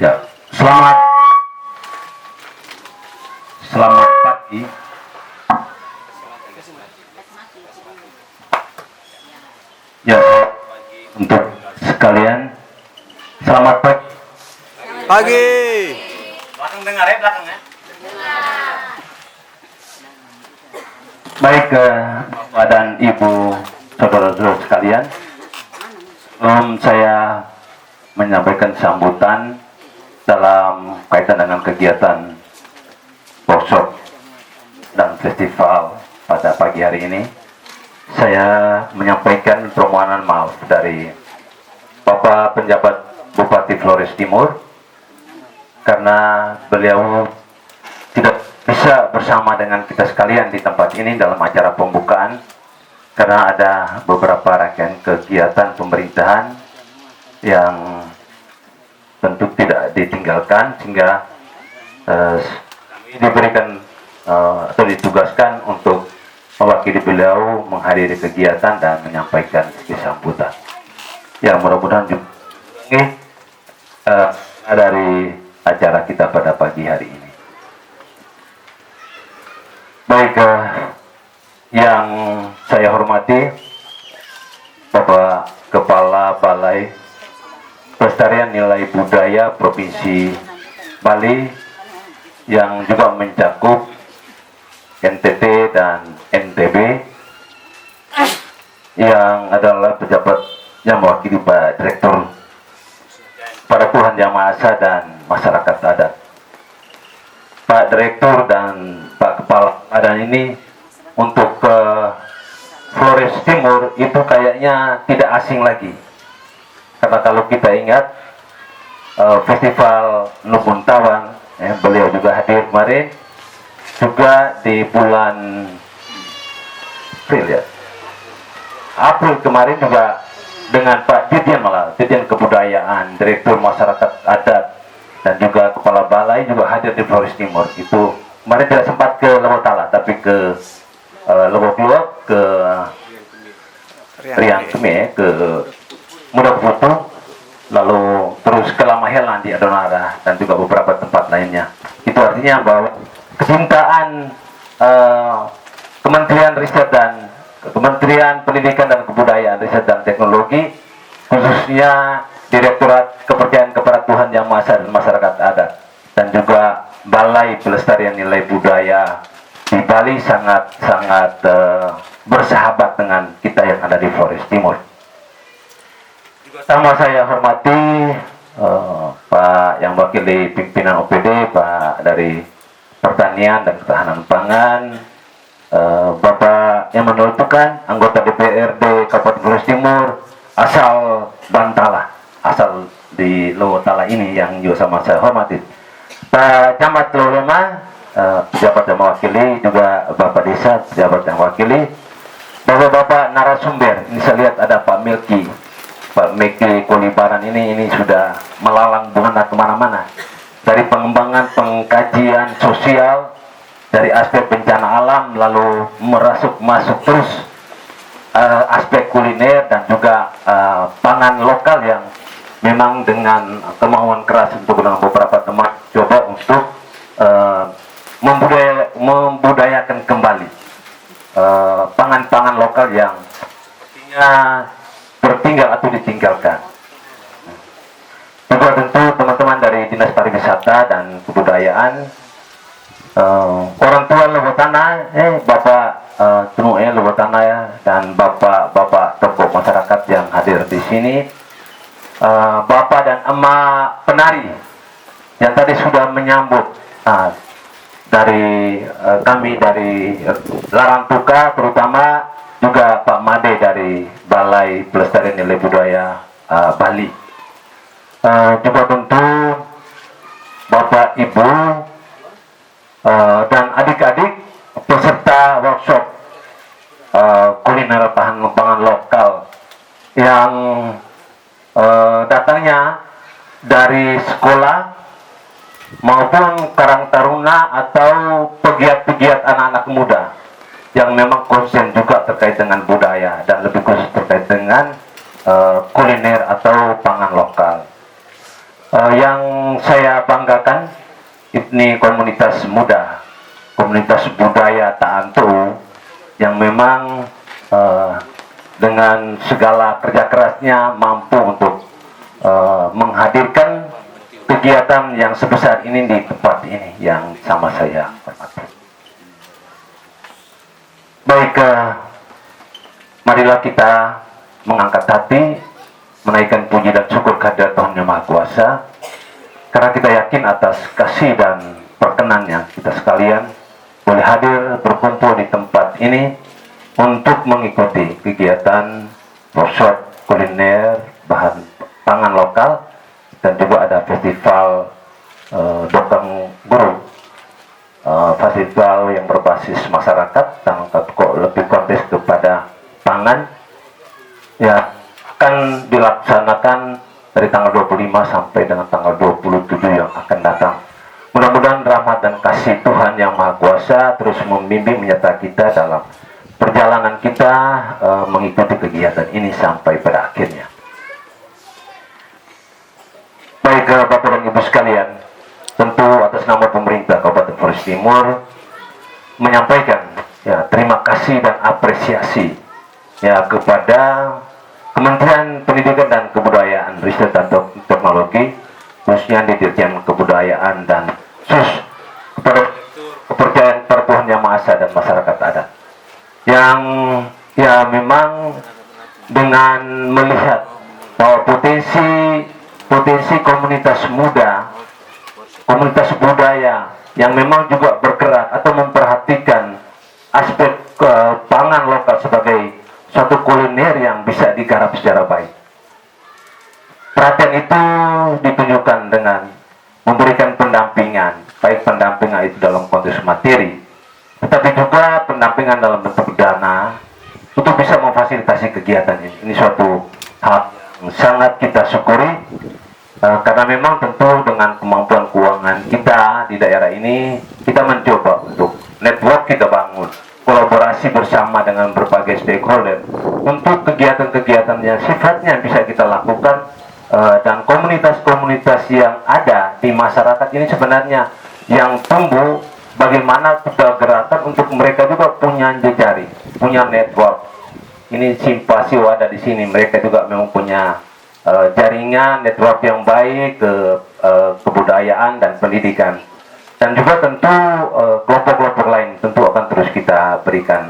Ya, selamat pagi. Ya, untuk sekalian, selamat pagi. Pagi. Belakang dengar ya belakangnya. Baik, Bapak dan Ibu, saudara-saudara sekalian, saya menyampaikan sambutan dalam kaitan dengan kegiatan workshop dan festival pada pagi hari ini. Saya menyampaikan permohonan maaf dari Bapak Penjabat Bupati Flores Timur karena beliau tidak bisa bersama dengan kita sekalian di tempat ini dalam acara pembukaan karena ada beberapa rangkaian kegiatan pemerintahan yang tentu tidak ditinggalkan, sehingga diberikan atau ditugaskan untuk mewakili beliau menghadiri kegiatan dan menyampaikan sambutan. Ya, mudah-mudahan juga ini dari acara kita pada pagi hari ini. Baik, yang saya hormati Bapak Kepala Balai Pelestarian Nilai Budaya Provinsi Bali yang juga mencakup NTT dan NTB, yang adalah pejabat yang mewakili Pak Direktur pada Tuhan Yang Maha Esa dan masyarakat adat. Pak Direktur dan Pak Kepala Badan ini untuk Flores Timur itu kayaknya tidak asing lagi, karena kalau kita ingat festival Nubun Tawang, beliau juga hadir kemarin, juga di bulan April kemarin juga dengan Pak Dirjen Kebudayaan, Direktur Masyarakat Adat, dan juga Kepala Balai juga hadir di Flores Timur. Itu kemarin tidak sempat ke Lewotala, tapi ke Lewokluwak, ke Riang Keme, ke Muda Putu, lalu terus ke Lamahelan di Adonara, dan juga beberapa tempat lainnya. Itu artinya bahwa kecintaan Kementerian Pendidikan dan Kebudayaan, Riset dan Teknologi, khususnya Direktorat Kepercayaan kepada Tuhan Yang Maha Esa dan Masyarakat Adat, dan juga Balai Pelestarian Nilai Budaya di Bali sangat bersahabat dengan kita yang ada di Flores Timur. Sama saya hormati Pak yang wakili pimpinan OPD, Pak dari Pertanian dan Ketahanan Pangan, Bapak yang menentukan anggota DPRD Kabupaten Flores Timur asal Bantala, asal di Lewotala ini yang juga sama saya hormati, Pak Camat Lolema, pejabat yang mewakili, juga Bapak Desa, pejabat yang mewakili, Bapak-bapak narasumber. Ini saya lihat ada Pak Milki, Pak Meki Kolibaran ini sudah melalang buana kemana-mana, dari pengembangan pengkajian sosial, dari aspek bencana alam, lalu masuk terus aspek kuliner dan juga pangan lokal yang memang dengan kemauan keras untuk dengan beberapa teman coba untuk membudayakan kembali pangan-pangan lokal yang tertinggal atau ditinggalkan. Juga tentu teman-teman dari Dinas Pariwisata dan Kebudayaan, orang tua Lewotana, Bapak Lewotana ya, dan bapak tokoh masyarakat yang hadir di sini, Bapak dan Emak penari yang tadi sudah menyambut dari kami dari Larantuka, terutama juga Pak Made dari Balai Pelestarian Nilai Budaya Bali. Juga tentu Bapak Ibu dan adik-adik peserta workshop kuliner pangan lokal yang datangnya dari sekolah maupun Karang Taruna atau pegiat-pegiat anak-anak muda yang memang konsen juga terkait dengan budaya dan lebih khusus terkait dengan kuliner atau pangan lokal. Yang saya banggakan ini komunitas muda, komunitas budaya Taantu yang memang dengan segala kerja kerasnya mampu untuk menghadirkan kegiatan yang sebesar ini di tempat ini yang sama saya hormati. Baik, marilah kita mengangkat hati, menaikkan puji dan syukur kehadirat Tuhan Yang Maha Kuasa, karena kita yakin atas kasih dan perkenannya kita sekalian boleh hadir berkumpul di tempat ini untuk mengikuti kegiatan workshop kuliner bahan pangan lokal, dan juga ada festival dokeng guru, festival yang berbasis masyarakat dan kok lebih kontes kepada pangan, ya akan dilaksanakan dari tanggal 25 sampai dengan tanggal 27 yang akan datang. Mudah-mudahan rahmat dan kasih Tuhan Yang Maha Kuasa terus membimbing menyertai kita dalam perjalanan kita mengikuti kegiatan ini sampai pada akhirnya. Baik, Bapak dan Ibu sekalian, tentu atas nama pemerintah Kabupaten Flores Timur menyampaikan ya terima kasih dan apresiasi ya kepada Kementerian Pendidikan dan Kebudayaan, Riset dan Teknologi, khususnya di Dirjen Kebudayaan dan kepada kepercayaan Tuhan Yang Maha Esa dan masyarakat adat yang ya memang dengan melihat bahwa potensi komunitas muda, komunitas budaya yang memang juga bergerak atau memperhatikan aspek pangan lokal sebagai suatu kuliner yang bisa digarap secara baik. Perhatian itu ditunjukkan dengan memberikan pendampingan, baik pendampingan itu dalam konteks materi, tetapi juga pendampingan dalam bentuk dana untuk bisa memfasilitasi kegiatan ini. Ini suatu hal yang sangat kita syukuri, karena memang tentu dengan kemampuan keuangan kita di daerah ini, kita mencoba untuk network kita bangun, kolaborasi bersama dengan berbagai stakeholder untuk kegiatan-kegiatan yang sifatnya bisa kita lakukan, dan komunitas-komunitas yang ada di masyarakat ini sebenarnya yang tumbuh, bagaimana kita gerakan untuk mereka juga punya jejaring, punya network. Ini Simpasi ada di sini, mereka juga memang punya jaringan network yang baik ke kebudayaan dan pendidikan, dan juga tentu kelompok-kelompok lain tentu akan terus kita berikan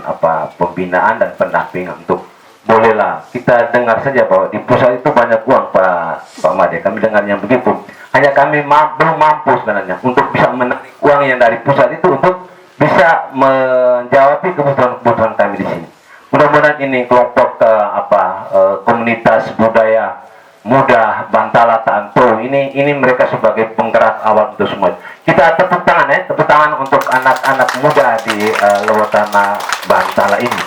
pembinaan dan pendampingan untuk bolehlah kita dengar saja bahwa di pusat itu banyak uang Pak Made, kami dengar yang begitu, hanya kami belum mampu sebenarnya untuk bisa menarik uang yang dari pusat itu untuk bisa menjawab kebutuhan kami di sini. Mudah-mudahan ini kelompok komunitas budaya muda Bantala Taantu ini mereka sebagai penggerak awal untuk semua. Kita tepuk tangan untuk anak-anak muda di Lewatana Bantala ini.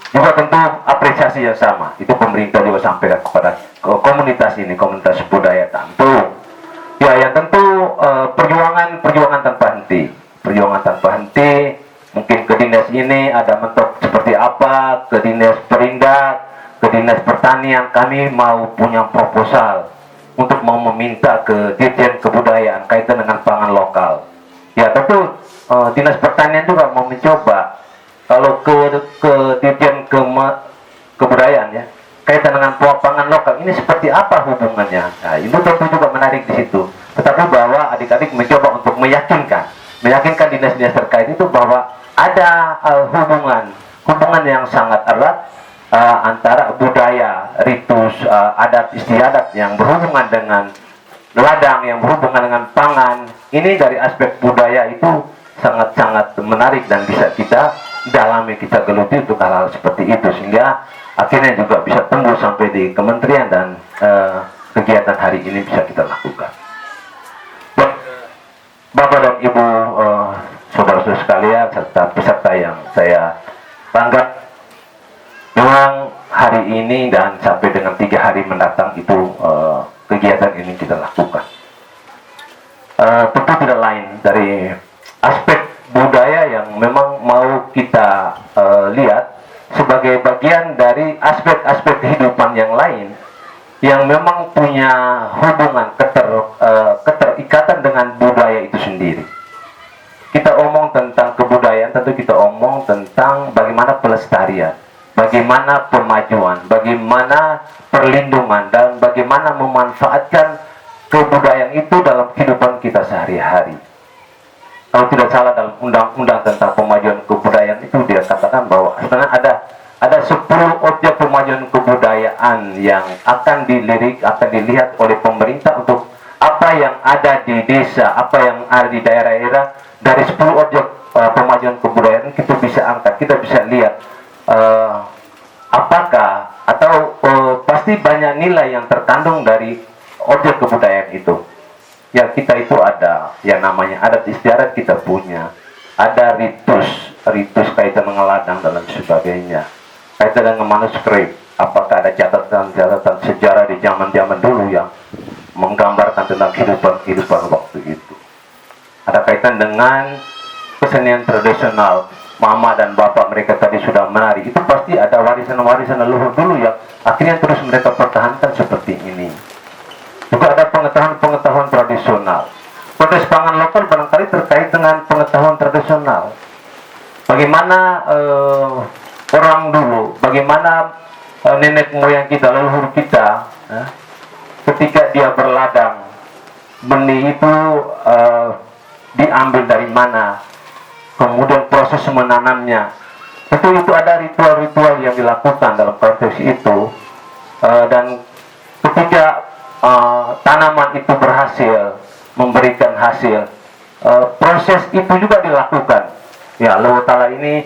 Juga tentu apresiasi yang sama itu pemerintah juga sampaikan kepada komunitas ini, komunitas budaya Taantu. Ya, yang tentu perjuangan tanpa henti, mungkin ke dinas ini ada mentok seperti apa, ke dinas perindak, ke dinas pertanian, kami mau punya proposal untuk mau meminta ke Dirjen Kebudayaan kaitan dengan pangan lokal. Ya tentu dinas pertanian juga mau mencoba kalau ke Dirjen Kebudayaan ya kaitan dengan pangan lokal ini seperti apa hubungannya. Nah, itu tentu juga menarik di situ. Tetapi bahwa adik-adik mencoba untuk meyakinkan dinas-dinas terkait itu bahwa ada hubungan yang sangat erat antara budaya, ritus, adat istiadat yang berhubungan dengan ladang, yang berhubungan dengan pangan. Ini dari aspek budaya itu sangat-sangat menarik dan bisa kita dalami, kita geluti untuk hal-hal seperti itu, sehingga akhirnya juga bisa tumbuh sampai di kementerian dan kegiatan hari ini bisa kita lakukan. Bapak dan Ibu, saudara-saudara sekalian, serta peserta yang saya banggakan, memang hari ini dan sampai dengan 3 hari mendatang itu kegiatan ini kita lakukan. Tentu tidak lain dari aspek budaya yang memang mau kita lihat sebagai bagian dari aspek-aspek kehidupan yang lain yang memang memang punya hubungan keterikatan dengan budaya itu sendiri. Kita omong tentang kebudayaan, tentu kita omong tentang bagaimana pelestarian, bagaimana pemajuan, bagaimana perlindungan, dan bagaimana memanfaatkan kebudayaan itu dalam kehidupan kita sehari-hari. Kalau tidak salah dalam undang-undang tentang pemajuan kebudayaan itu dia katakan bahwa sebenarnya ada 10 objek pemajuan kebudayaan yang akan dilihat oleh pemerintah untuk apa yang ada di desa, apa yang ada di daerah-daerah. Dari 10 objek pemajuan kebudayaan kita bisa angkat, kita bisa lihat apakah atau pasti banyak nilai yang terkandung dari objek kebudayaan itu. Ya, kita itu ada yang namanya adat istiadat, kita punya ada ritus kaitan dengan ladang dan sebagainya, kaitan dengan manuskrip, apakah ada catatan-catatan sejarah di zaman-zaman dulu yang menggambarkan tentang kehidupan waktu itu. Ada kaitan dengan kesenian tradisional, mama dan bapak mereka tadi sudah menari, itu pasti ada warisan-warisan leluhur dulu yang akhirnya terus mereka pertahankan seperti ini. Juga ada pengetahuan tradisional. Proses pangan lokal barangkali terkait dengan pengetahuan tradisional. Bagaimana orang dulu, bagaimana nenek moyang kita, leluhur kita, ketika dia berladang, benih itu diambil dari mana, kemudian proses menanamnya, itu ada ritual-ritual yang dilakukan dalam proses itu, dan ketika tanaman itu berhasil memberikan hasil, proses itu juga dilakukan. Ya, Lewotala ini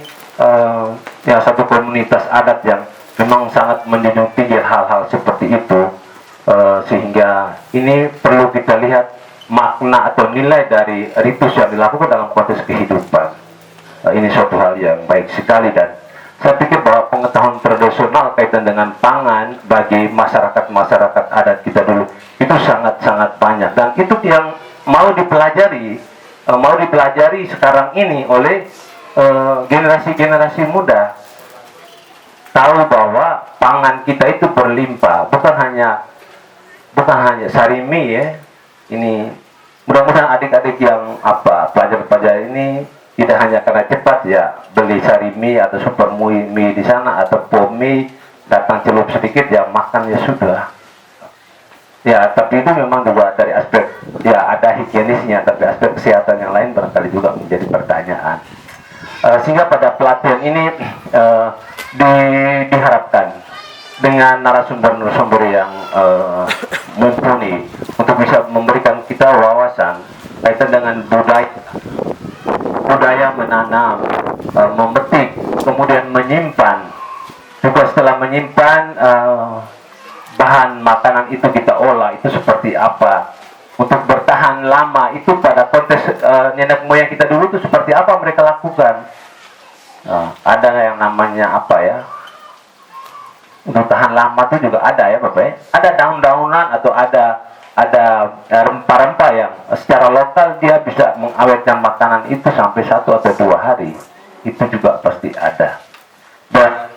ya satu komunitas adat yang memang sangat menjunjung tinggi hal-hal seperti itu, sehingga ini perlu kita lihat makna atau nilai dari ritus yang dilakukan dalam konteks kehidupan. Ini suatu hal yang baik sekali, dan saya pikir bahwa pengetahuan tradisional kaitan dengan pangan bagi masyarakat adat kita dulu itu sangat-sangat banyak, dan itu yang mau dipelajari sekarang ini oleh generasi-generasi muda. Tahu bahwa pangan kita itu berlimpah, bukan hanya sarimi ya. Ini mudah-mudahan adik-adik yang pelajar-pelajar ini tidak hanya karena cepat ya beli sarimi atau super mie di sana atau pom mie, datang celup sedikit ya makan ya sudah. Ya, tapi itu memang juga dari aspek ya ada higienisnya, tapi aspek kesehatan yang lain barangkali juga menjadi pertanyaan. Sehingga pada pelatihan ini diharapkan dengan narasumber-narasumber yang mumpuni untuk bisa memberikan kita wawasan kaitan dengan budaya menanam, memetik, kemudian menyimpan. Juga setelah menyimpan bahan makanan itu kita olah, itu seperti apa, untuk bertahan lama itu pada konteks nenek moyang kita dulu itu seperti apa mereka lakukan. Ada yang namanya untuk tahan lama itu juga ada ya Bapak ya. Ada daun-daunan atau ada rempah-rempah yang secara lokal dia bisa mengawetkan makanan itu sampai 1 atau 2 hari. Itu juga pasti ada. Dan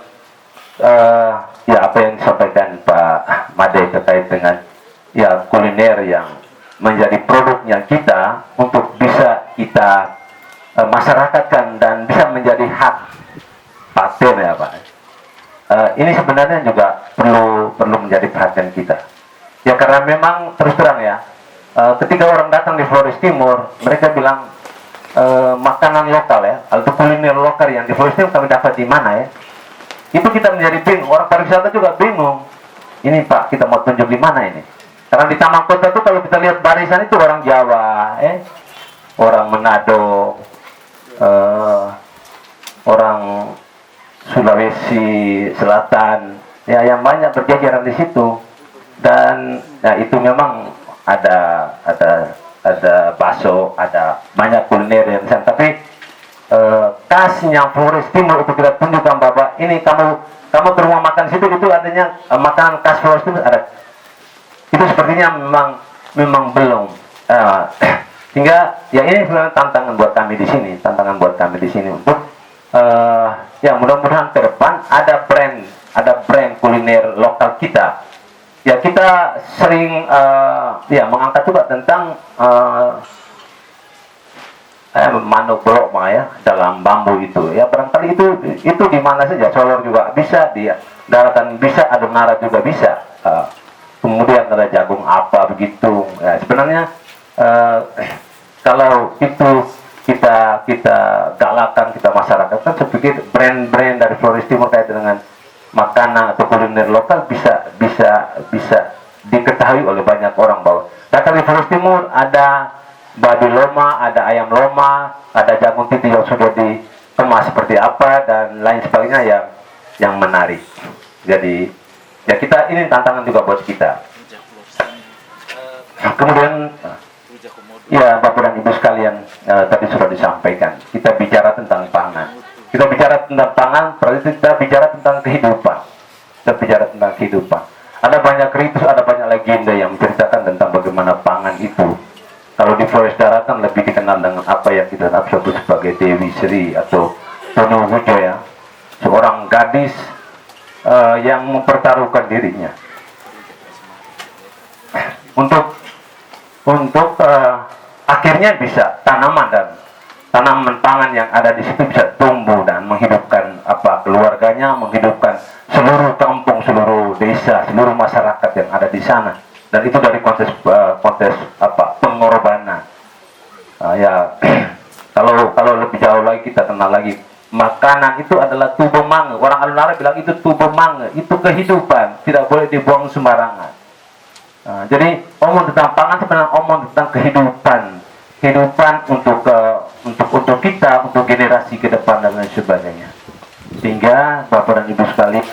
ya apa yang disampaikan Pak Made terkait dengan ya kuliner yang menjadi produknya kita untuk bisa kita masyarakatkan dan bisa menjadi hak paten ya Pak. Ini sebenarnya juga perlu menjadi perhatian kita. Ya karena memang terus terang ya, ketika orang datang di Flores Timur, mereka bilang makanan lokal ya, atau kuliner lokal yang di Flores Timur kami dapat di mana ya? Itu kita menjadi bingung. Orang pariwisata juga bingung. Ini Pak, kita mau tunjuk di mana ini? Karena di Taman Kota itu kalau kita lihat barisan itu orang Jawa, orang Manado, orang Sulawesi Selatan, ya yang banyak berjajaran di situ. Dan ya itu memang ada bakso, ada banyak kuliner yang sana. Tapi khasnya Flores Timur untuk kita tunjukkan Bapak, ini kamu ke rumah makan situ itu adanya makanan khas Flores Timur ada. Itu sepertinya memang belum. Sehingga ya ini sebenarnya tantangan buat kami di sini, untuk ya mudah-mudahan ke depan ada brand kuliner lokal kita ya kita sering ya mengangkat juga tentang manuk belok ya dalam bambu itu ya, barangkali itu di mana saja, Solor juga bisa, di daratan bisa, Adonara juga bisa. Kemudian ada jagung apa begitu ya, sebenarnya kalau itu kita galakan, kita masyarakat kan, saya pikir brand-brand dari Flores Timur kaitan dengan makanan atau kuliner lokal bisa diketahui oleh banyak orang bahwa di Flores Timur ada babi loma, ada ayam loma, ada jagung titi yang sudah dikemas seperti apa dan lain sebagainya yang menarik. Jadi ya kita ini tantangan juga buat kita. Kemudian ya Bapak dan Ibu sekalian, tadi sudah disampaikan, kita bicara tentang pangan. Kita bicara tentang pangan, berarti kita bicara tentang kehidupan. Kita bicara tentang kehidupan. Ada banyak ritus, ada banyak legenda yang menceritakan tentang bagaimana pangan itu. Kalau di Flores Daratan lebih dikenal dengan apa yang kita sebut sebagai Dewi Sri atau Tono Hujo ya, seorang gadis yang mempertaruhkan dirinya untuk akhirnya bisa tanaman pangan yang ada di situ bisa tumbuh dan menghidupkan keluarganya, menghidupkan seluruh kampung, seluruh desa, seluruh masyarakat yang ada di sana. Dan itu dari kontes pengorbanan. Ya kalau lebih jauh lagi kita kenal lagi, makanan itu adalah tubuh mange. Orang Alunara bilang itu tubuh mange, itu kehidupan, tidak boleh dibuang sembarangan. Jadi omong tentang pangan sebenarnya omong tentang kehidupan untuk kita, untuk generasi ke depan dan lain sebagainya. Sehingga Bapak dan Ibu sekalian,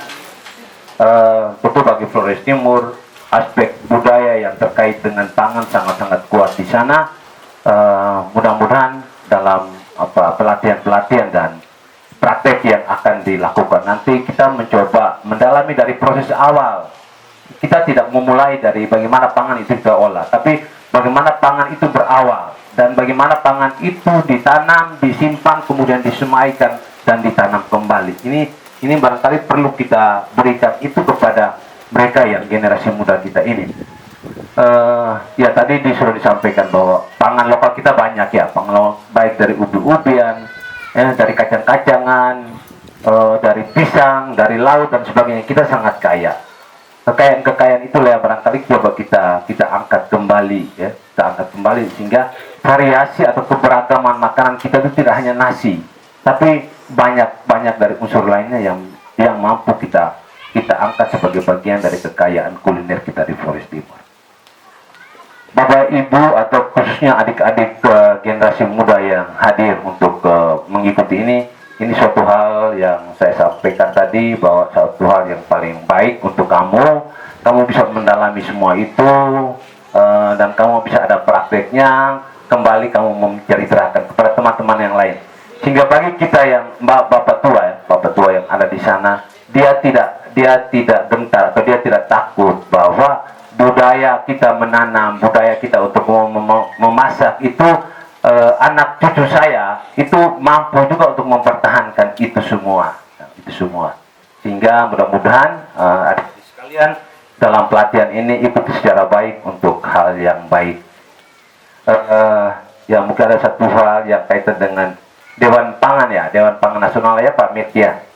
betul bagi Flores Timur, aspek budaya yang terkait dengan pangan sangat-sangat kuat di sana. Mudah-mudahan dalam pelatihan-pelatihan dan praktek yang akan dilakukan nanti kita mencoba mendalami dari proses awal. Kita tidak memulai dari bagaimana pangan itu diolah, tapi bagaimana pangan itu berawal dan bagaimana pangan itu ditanam, disimpan, kemudian disemaikan dan ditanam kembali. Ini barangkali perlu kita berikan itu kepada mereka yang generasi muda kita ini. Ya tadi sudah disampaikan bahwa pangan lokal kita banyak ya, pangan lokal baik dari ubi-ubian, dari kacang-kacangan, dari pisang, dari laut dan sebagainya. Kita sangat kaya. Kekayaan itulah yang barangkali coba kita angkat kembali ya, kita angkat kembali sehingga variasi atau keberagaman makanan kita itu tidak hanya nasi, tapi banyak dari unsur lainnya yang mampu kita angkat sebagai bagian dari kekayaan kuliner kita di Flores Timur. Bapak Ibu atau khususnya adik-adik generasi muda yang hadir untuk mengikuti ini suatu hal yang saya sampaikan tadi, bahwa suatu hal yang paling baik untuk kamu bisa mendalami semua itu, dan kamu bisa ada prakteknya, kembali kamu menceritakan kepada teman-teman yang lain, sehingga bagi kita yang bapak tua yang ada di sana, dia tidak gentar atau dia tidak takut bahwa budaya kita menanam, budaya kita untuk memasak itu, anak cucu saya itu mampu juga untuk mempertahankan itu semua, sehingga mudah-mudahan adik sekalian dalam pelatihan ini ikuti secara baik untuk hal yang baik. Ya mungkin ada satu hal yang kaitan dengan Dewan Pangan ya, Dewan Pangan Nasional ya Pak Mekia.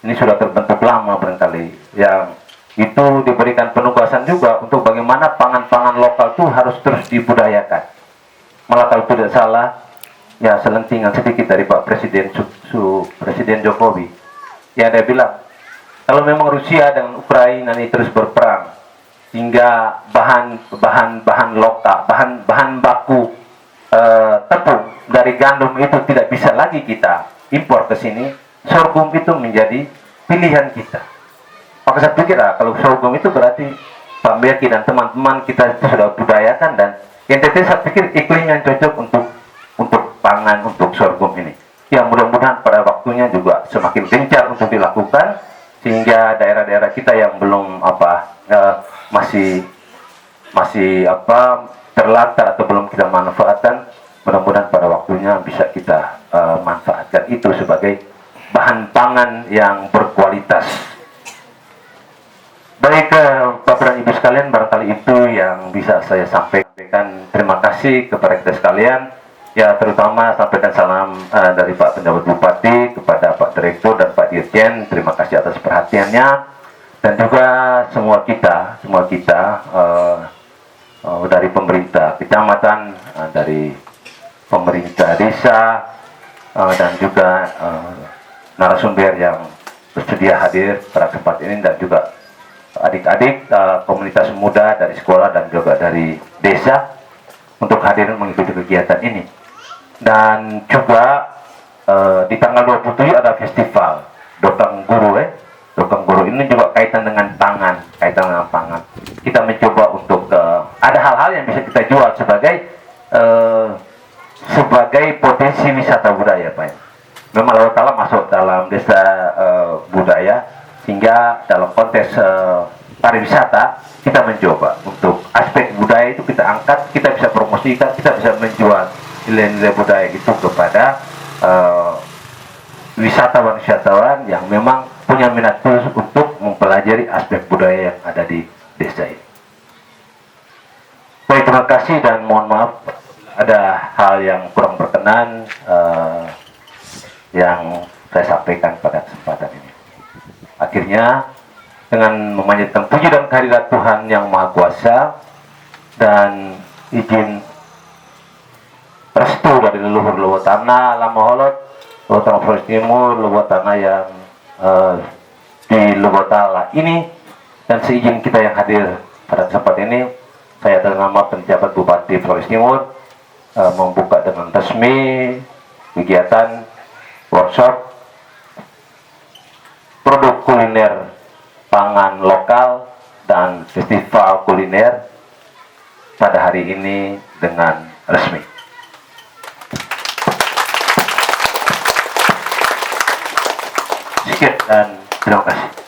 Ini sudah terbentuk lama barangkali, yang itu diberikan penugasan juga untuk bagaimana pangan-pangan lokal itu harus terus dibudayakan. Malah kalau tidak salah, ya selentingan sedikit dari Pak Presiden Jokowi, ya dia bilang, kalau memang Rusia dan Ukraina ini terus berperang, hingga bahan lokal, bahan baku tepung dari gandum itu tidak bisa lagi kita impor ke sini, sorghum itu menjadi pilihan kita. Maka saya pikir kalau sorghum itu berarti Pak Merki dan teman-teman kita itu sudah budayakan, dan NTT saya pikir iklim yang cocok untuk pangan, untuk sorghum ini. Ya mudah-mudahan pada waktunya juga semakin gencar untuk dilakukan, sehingga daerah-daerah kita yang belum masih terlantar atau belum kita manfaatkan, mudah-mudahan pada waktunya bisa kita manfaatkan itu sebagai bahan pangan yang berkualitas. Baik Bapak dan Ibu sekalian, sekalian, barangkali itu yang bisa saya sampaikan. Terima kasih kepada kita sekalian. Ya, terutama sampaikan salam dari Pak Penjabat Bupati kepada Pak Direktur dan Pak Dirjen. Terima kasih atas perhatiannya, dan juga semua kita dari pemerintah kecamatan, dari pemerintah desa, dan juga narasumber yang bersedia hadir pada tempat ini, dan juga adik-adik komunitas muda dari sekolah dan juga dari desa untuk hadir mengikuti kegiatan ini. Dan juga di tanggal 27 ada festival Dokang Guru. Dokang Guru ini juga kaitan dengan pangan, Kita mencoba untuk ada hal-hal yang bisa kita jual sebagai potensi wisata budaya, Pak. Memang Lewat Tala masuk dalam desa budaya, sehingga dalam konteks pariwisata kita mencoba untuk aspek budaya itu kita angkat, kita bisa promosikan, kita bisa menjual nilai-nilai budaya itu kepada wisatawan yang memang punya minat khusus untuk mempelajari aspek budaya yang ada di desa ini. Baik, terima kasih dan mohon maaf ada hal yang kurang berkenan yang saya sampaikan pada kesempatan ini. Akhirnya, dengan memanjatkan puji dan kehadirat Tuhan yang Maha Kuasa dan izin restu dari leluhur Lewat Tanah, Lama Holot, Lewat Tanah Flores Timur, Lewat Tanah yang di Lewat Tala ini, dan seizin kita yang hadir pada kesempatan ini, saya atas nama Penjabat Bupati Flores Timur membuka dengan resmi kegiatan workshop produk kuliner pangan lokal dan festival kuliner pada hari ini dengan resmi. Sekian dan terima kasih.